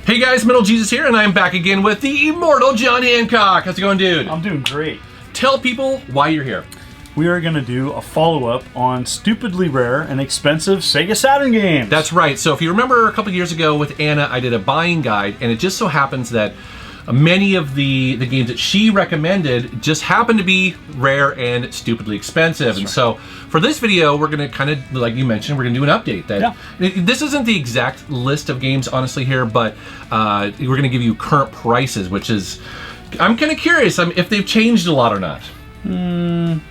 Hey guys, Metal Jesus here, and I'm back again with the Immortal John Hancock. How's it going, dude? I'm doing great. Tell people why you're here. We are going to do a follow-up on stupidly rare and expensive Sega Saturn games. That's right. So if you remember a couple years ago with Anna, I did a buying guide, and it just so happens that many of the games that she recommended just happen to be rare and stupidly expensive. And so for this video, we're going to kind of, like you mentioned, we're going to do an update. This isn't the exact list of games, honestly, here, but we're going to give you current prices, which is, I'm kind of curious if they've changed a lot or not.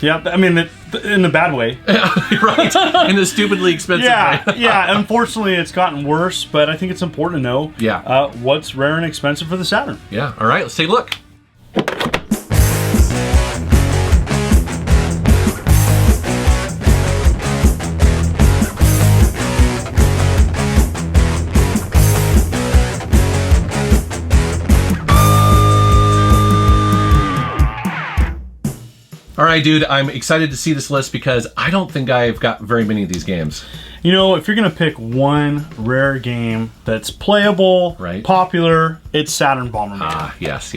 Yeah, I mean, in the bad way. Right, in the stupidly expensive way. Yeah, unfortunately it's gotten worse, but I think it's important to know what's rare and expensive for the Saturn. Yeah, all right, let's take a look. All right, dude, I'm excited to see this list because I don't think I've got very many of these games. You know, if you're going to pick one rare game that's playable, popular, it's Saturn Bomberman. Ah, yes.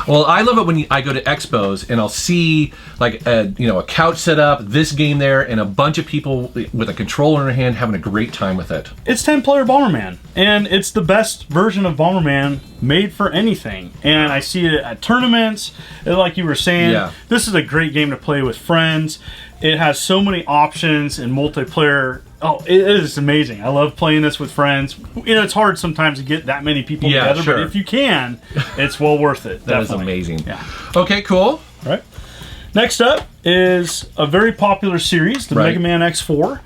Well, I love it when I go to expos and I'll see like a couch set up, this game there, and a bunch of people with a controller in their hand having a great time with it. It's 10-player Bomberman, and it's the best version of Bomberman made for anything. And I see it at tournaments, like you were saying. This is a great game to play with friends. It has so many options and multiplayer. Oh, it is amazing. I love playing this with friends. You know, it's hard sometimes to get that many people together, but if you can, it's well worth it. That is amazing. Yeah. Okay, cool. All right. Next up is a very popular series, the Mega Man X4.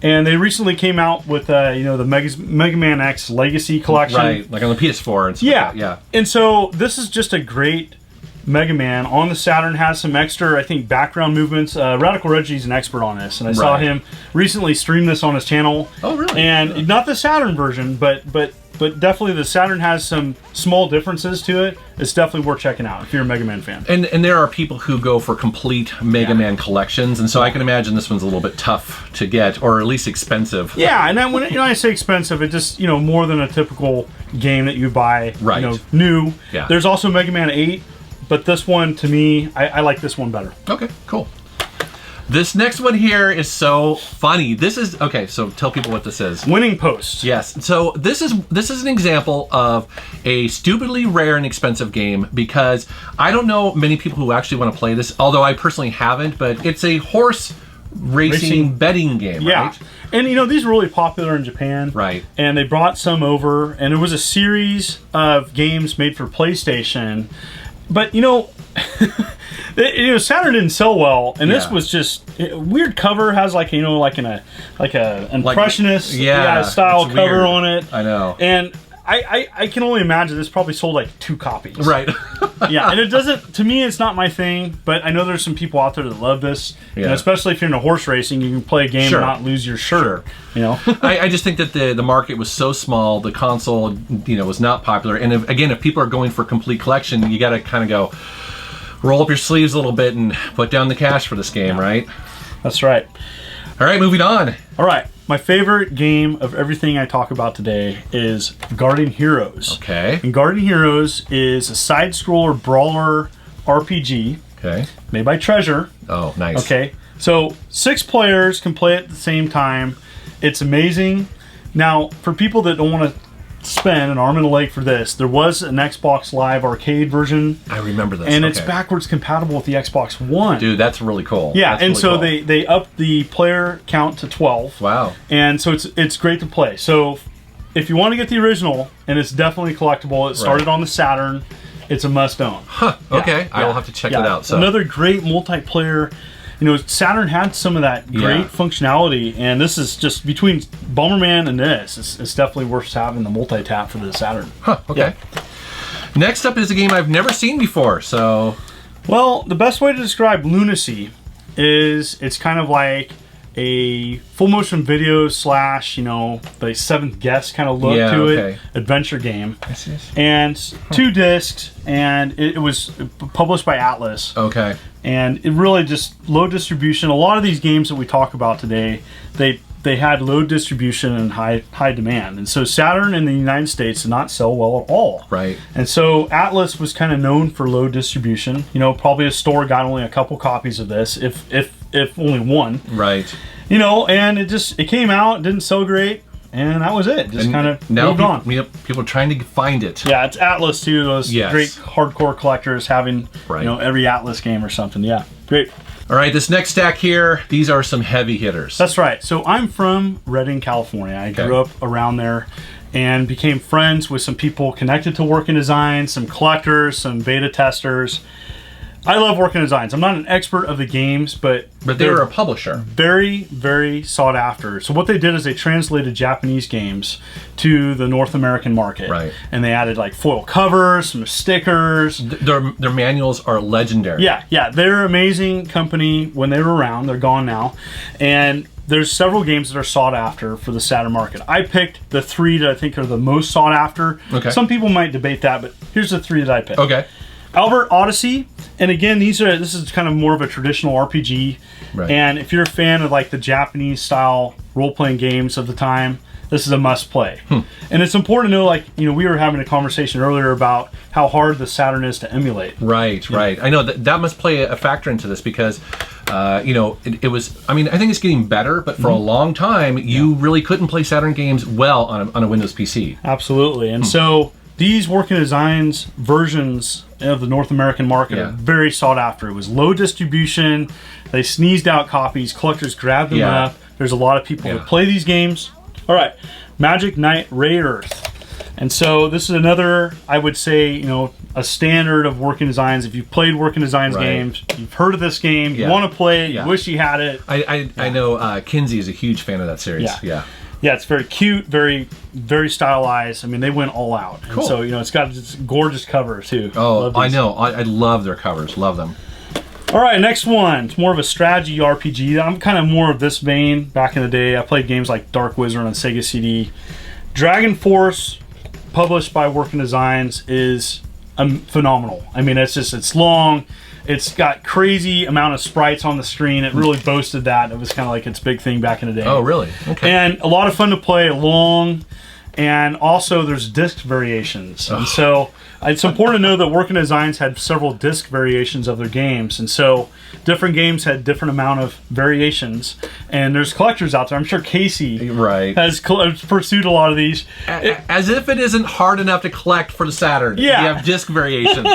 And they recently came out with, the Mega Man X Legacy Collection. Right, like on the PS4 and stuff like that. Yeah. And so this is just a great Mega Man on the Saturn. Has some extra, I think, background movements. Radical Reggie's an expert on this, and I saw him recently stream this on his channel. Oh, really? And not the Saturn version, but definitely the Saturn has some small differences to it. It's definitely worth checking out if you're a Mega Man fan. And there are people who go for complete Mega Man collections, and so I can imagine this one's a little bit tough to get, or at least expensive. Yeah, and then when I say expensive, it just more than a typical game that you buy new. Yeah. There's also Mega Man 8. But this one, to me, I like this one better. Okay, cool. This next one here is so funny. This is, okay, so tell people what this is. Winning Post. Yes, so this is an example of a stupidly rare and expensive game because I don't know many people who actually want to play this, although I personally haven't, but it's a horse racing betting game, right? And these were really popular in Japan. Right. And they brought some over, and it was a series of games made for PlayStation. But Saturn didn't sell well, and this was just weird cover. Has like an impressionist style cover on it. I know. And I can only imagine this probably sold like 2 copies. Right. Yeah, and it doesn't. To me, it's not my thing. But I know there's some people out there that love this. Yeah. Especially if you're into horse racing, you can play a game and not lose your shirt. I just think that the market was so small, the console was not popular, and if people are going for a complete collection, you got to kind of go roll up your sleeves a little bit and put down the cash for this game, right? That's right. All right, moving on. All right, my favorite game of everything I talk about today is Guardian Heroes. Okay. And Guardian Heroes is a side-scroller brawler RPG. Okay. Made by Treasure. Oh, nice. Okay. So 6 players can play at the same time. It's amazing. Now, for people that don't want to spend an arm and a leg for this, there was an Xbox Live arcade version. I remember this. And it's backwards compatible with the Xbox One. Dude, that's really cool. Yeah, that's and really so cool. they upped the player count to 12. Wow. And so it's great to play. So if you want to get the original, and it's definitely collectible, it started on the Saturn, it's a must-own. Huh, okay. I will have to check that out. So another great multiplayer. Saturn had some of that great functionality, and this is just between Bomberman and this. It's definitely worth having the multi-tap for the Saturn. Huh, okay. Yeah. Next up is a game I've never seen before, so... Well, the best way to describe Lunacy is it's kind of like a full motion video slash, the Seventh Guest kind of look to it. Adventure game. And 2 discs, and it was published by Atlas. Okay. And it really just low distribution. A lot of these games that we talk about today, they they had low distribution and high demand. And so Saturn in the United States did not sell well at all. Right. And so Atlas was kind of known for low distribution. You know, probably a store got only a couple copies of this, if only one. Right. You know, and it came out, didn't sell great, and that was it. Just kind of moved on. People are trying to find it. Yeah, it's Atlas too. Those great hardcore collectors having you know, every Atlas game or something. Yeah, great. All right, this next stack here, these are some heavy hitters. That's right. So I'm from Redding, California. I grew up around there and became friends with some people connected to Working Designs, some collectors, some beta testers. I love Working Designs. I'm not an expert of the games, but they're a publisher. Very, very sought after. So what they did is they translated Japanese games to the North American market. Right. And they added like foil covers, some stickers. Their manuals are legendary. Yeah. They're an amazing company when they were around. They're gone now. And there's several games that are sought after for the Saturn market. I picked the 3 that I think are the most sought after. Okay. Some people might debate that, but here's the 3 that I picked. Okay. Albert Odyssey, and again, this is kind of more of a traditional RPG. Right. And if you're a fan of like the Japanese style role-playing games of the time, this is a must-play. And it's important to know, like, you know, we were having a conversation earlier about how hard the Saturn is to emulate. Right. I know that must play a factor into this because, you know, it was, I mean, I think it's getting better, but for a long time, you really couldn't play Saturn games well on a Windows PC. Absolutely. And so these Working Designs versions of the North American market are very sought after. It was low distribution. They sneezed out copies. Collectors grabbed them up. There's a lot of people that play these games. All right, Magic Knight Rayearth. And so this is another, I would say, you know, a standard of Working Designs. If you've played Working Designs games, you've heard of this game, you want to play it, you wish you had it. I know Kinsey is a huge fan of that series. Yeah, it's very cute, very, very stylized. I mean, they went all out. Cool. And so, you know, it's got this gorgeous cover, too. Oh, I know. I love their covers. Love them. All right, next one. It's more of a strategy RPG. I'm kind of more of this vein. Back in the day, I played games like Dark Wizard on Sega CD. Dragon Force, published by Working Designs, is phenomenal. I mean, it's long. It's got crazy amount of sprites on the screen. It really boasted that. It was kind of like its big thing back in the day. Oh, really? Okay. And a lot of fun to play, long, and also there's disc variations. And so it's important to know that Working Designs had several disc variations of their games. And so different games had different amount of variations. And there's collectors out there. I'm sure Casey has pursued a lot of these. As if it isn't hard enough to collect for the Saturn. Yeah. You have disc variations.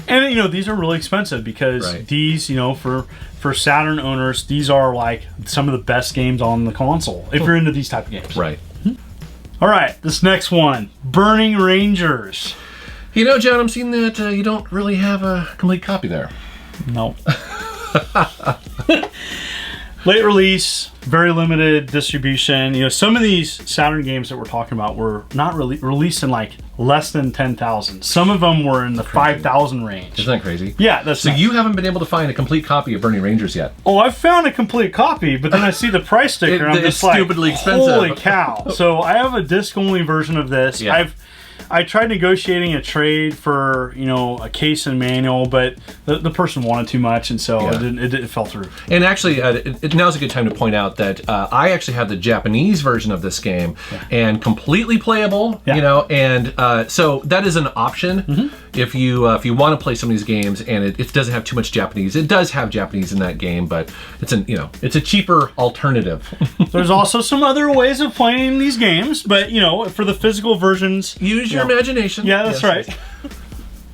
And, you know, these are really expensive because these, you know, for Saturn owners, these are like some of the best games on the console, if you're into these type of games. Right. All right, this next one, Burning Rangers. You know, John, I'm seeing that you don't really have a complete copy there. No. Late release, very limited distribution. You know, some of these Saturn games that we're talking about were not really released in like less than 10,000. Some of them were in the 5,000 range. Isn't that crazy? Yeah, that's so. You haven't been able to find a complete copy of Burning Rangers yet. Oh, I found a complete copy, but then I see the price sticker, and I'm just like, stupidly expensive. Holy cow! So I have a disc-only version of this. Yeah. I tried negotiating a trade for, you know, a case and manual, but the person wanted too much, and so it fell through. And actually, now's a good time to point out that I actually have the Japanese version of this game, and completely playable. You know, and so that is an option if you want to play some of these games, and it doesn't have too much Japanese. It does have Japanese in that game, but it's a cheaper alternative. There's also some other ways of playing these games, but you know, for the physical versions, use your imagination. Yeah, that's right.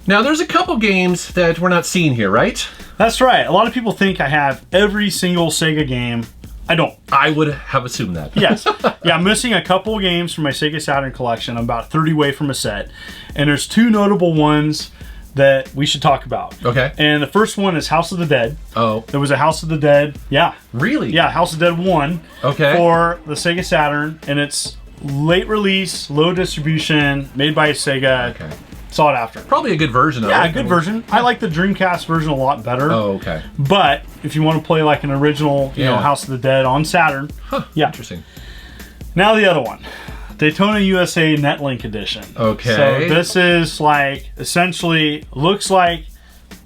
Now, there's a couple games that we're not seeing here, right? That's right. A lot of people think I have every single Sega game. I don't. I would have assumed that. Yes. Yeah, I'm missing a couple of games from my Sega Saturn collection. I'm about 30 away from a set. And there's two notable ones that we should talk about. Okay. And the first one is House of the Dead. Oh. There was a House of the Dead. Yeah. Really? Yeah, House of the Dead 1. Okay. For the Sega Saturn. And it's late release, low distribution, made by Sega. Okay. Sought after. Probably a good version of it. Yeah, a good version. I like the Dreamcast version a lot better. Oh, okay. But if you want to play like an original, you know, House of the Dead on Saturn. Interesting. Now the other one. Daytona USA Netlink Edition. Okay. So this is like, essentially, looks like,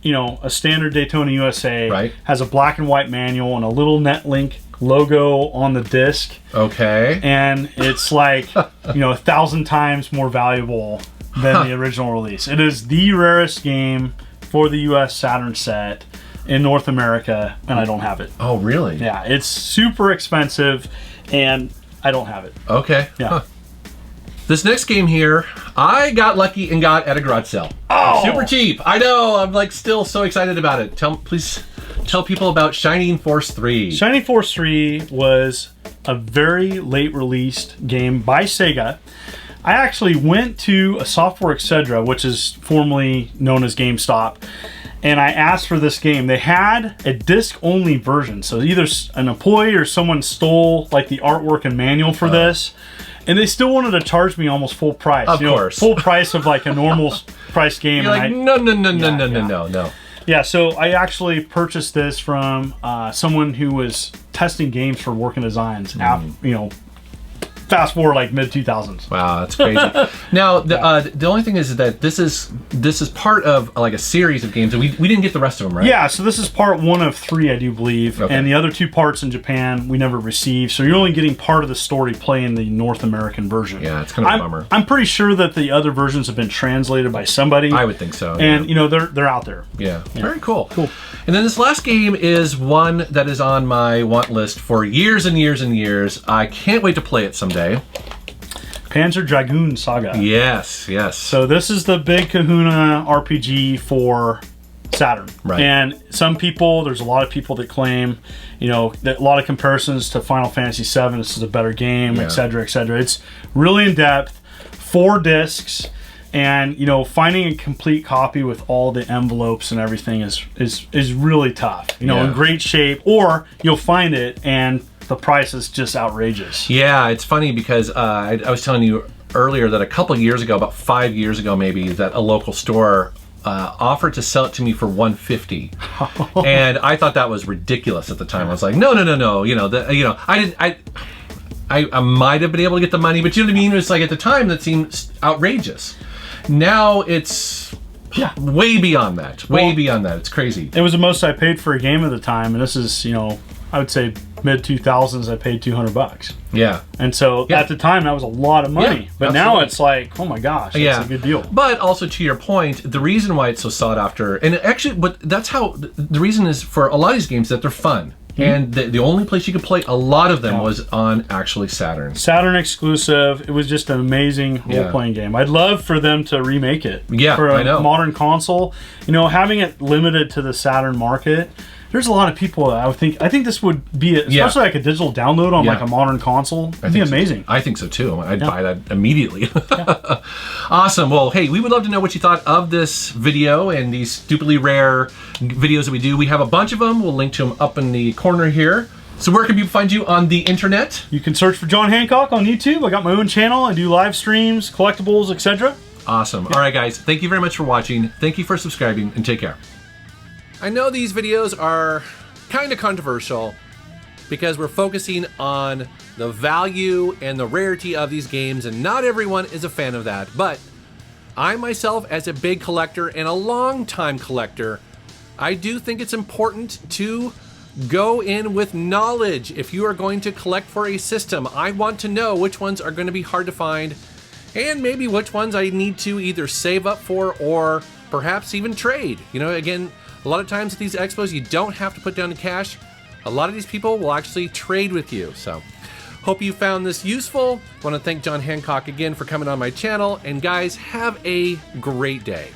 you know, a standard Daytona USA. Right. Has a black and white manual and a little Netlink logo on the disc. Okay. And it's like, 1,000 times more valuable than the original release. It is the rarest game for the US Saturn set in North America, and I don't have it. Oh, really? Yeah, it's super expensive, and I don't have it. Okay. Yeah. Huh. This next game here, I got lucky and got at a garage sale. Oh! Super cheap. I know. I'm like still so excited about it. Please tell people about Shining Force 3. Shining Force 3 was a very late released game by Sega. I actually went to a Software Etc., which is formerly known as GameStop, and I asked for this game. They had a disc-only version, so either an employee or someone stole like the artwork and manual for this, and they still wanted to charge me almost full price. Of course. Full price of like a normal price game. You're like, no. Yeah, so I actually purchased this from someone who was testing games for Working Designs. Fast forward like mid-2000s. Wow, that's crazy. Now, the only thing is that this is part of like a series of games, and we didn't get the rest of them, right? Yeah, so this is part 1 of 3, I do believe, and the other 2 parts in Japan we never received. So you're only getting part of the story playing the North American version. Yeah, it's kind of a bummer. I'm pretty sure that the other versions have been translated by somebody. I would think so. And they're out there. Yeah, very cool. Cool. And then this last game is one that is on my want list for years and years and years. I can't wait to play it someday. Panzer Dragoon Saga. Yes. So this is the big kahuna RPG for Saturn. Right. And there's a lot of people that claim, that a lot of comparisons to Final Fantasy VII, this is a better game, etc., etc. It's really in depth, 4 discs, and finding a complete copy with all the envelopes and everything is really tough. In great shape, or you'll find it and the price is just outrageous. Yeah, it's funny because I was telling you earlier that a couple years ago, about 5 years ago maybe, that a local store offered to sell it to me for $150, and I thought that was ridiculous at the time. I was like, no. I might have been able to get the money, but you know what I mean? It was like at the time that seemed outrageous. Now it's way beyond that. Beyond that. It's crazy. It was the most I paid for a game at the time, and this is I would say mid-2000s, I paid $200. Yeah. And so at the time, that was a lot of money. But now it's like, oh my gosh, it's a good deal. But also to your point, the reason why it's so sought after, and actually, but that's how, the reason is for a lot of these games that they're fun. And the only place you could play a lot of them was on actually Saturn. Saturn exclusive. It was just an amazing role-playing game. I'd love for them to remake it. Yeah, for I know. Modern console. Having it limited to the Saturn market, there's a lot of people that I think this would be, especially like a digital download on like a modern console. It'd be amazing. I think so too. I'd buy that immediately. Awesome. Well, hey, we would love to know what you thought of this video and these stupidly rare videos that we do. We have a bunch of them. We'll link to them up in the corner here. So where can people find you on the internet? You can search for John Hancock on YouTube. I got my own channel. I do live streams, collectibles, etc. Awesome. All right, guys. Thank you very much for watching. Thank you for subscribing, and take care. I know these videos are kind of controversial because we're focusing on the value and the rarity of these games, and not everyone is a fan of that. But I myself, as a big collector and a long-time collector, I do think it's important to go in with knowledge. If you are going to collect for a system, I want to know which ones are going to be hard to find, and maybe which ones I need to either save up for or perhaps even trade. Again, a lot of times at these expos, you don't have to put down the cash. A lot of these people will actually trade with you. So, hope you found this useful. Want to thank John Hancock again for coming on my channel. And guys, have a great day.